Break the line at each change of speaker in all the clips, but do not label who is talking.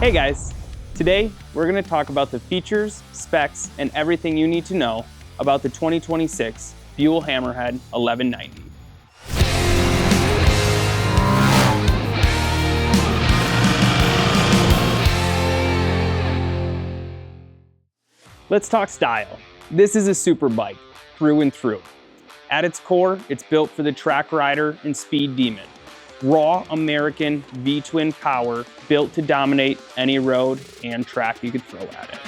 Hey guys, today we're going to talk about the features, specs, and everything you need to know about the 2026 Buell Hammerhead 1190. Let's talk style. This is a super bike, through and through. At its core, it's built for the track rider and speed demon. Raw American V-twin power built to dominate any road and track you could throw at it.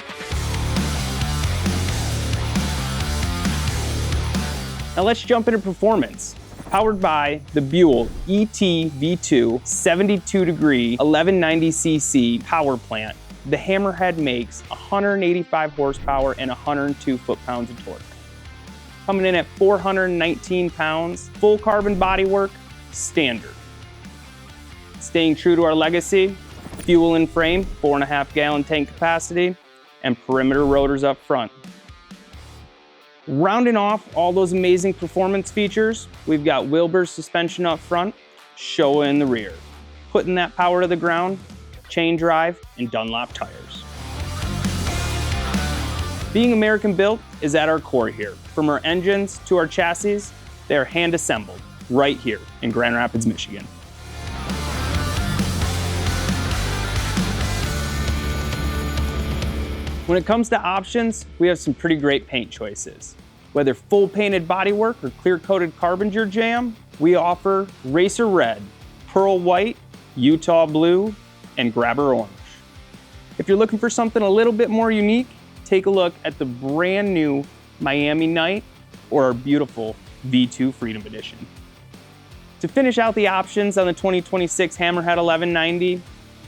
Now let's jump into performance. Powered by the Buell ET V2 72 degree 1190cc power plant, the Hammerhead makes 185 horsepower and 102 foot-pounds of torque. Coming in at 419 pounds, full carbon bodywork, standard. Staying true to our legacy, fuel in frame, 4.5 gallon tank capacity, and perimeter rotors up front. Rounding off all those amazing performance features, we've got Wilbur suspension up front, Showa in the rear, putting that power to the ground, chain drive, and Dunlop tires. Being American built is at our core here. From our engines to our chassis, they are hand assembled right here in Grand Rapids, Michigan. When it comes to options, we have some pretty great paint choices. Whether full painted bodywork or clear coated carbon's your jam, we offer Racer Red, Pearl White, Utah Blue, and Grabber Orange. If you're looking for something a little bit more unique, take a look at the brand new Miami Night or our beautiful V2 Freedom Edition. To finish out the options on the 2026 Hammerhead 1190,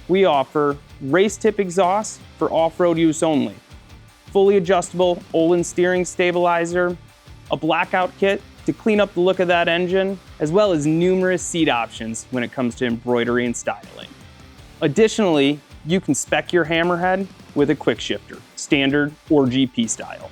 we offer race tip exhaust for off-road use only, fully adjustable Olin steering stabilizer, a blackout kit to clean up the look of that engine, as well as numerous seat options when it comes to embroidery and styling. Additionally, you can spec your Hammerhead with a quick shifter, standard or GP style.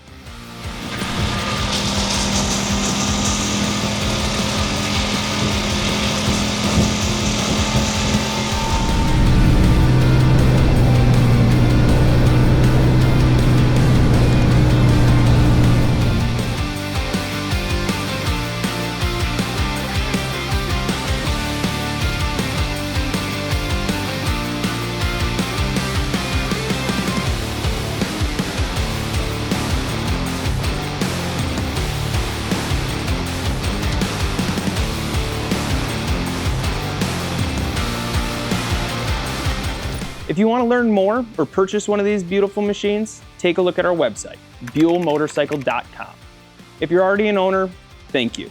If you want to learn more or purchase one of these beautiful machines, take a look at our website, buellmotorcycle.com. If you're already an owner, thank you.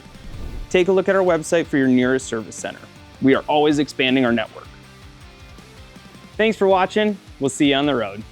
Take a look at our website for your nearest service center. We are always expanding our network. Thanks for watching. We'll see you on the road.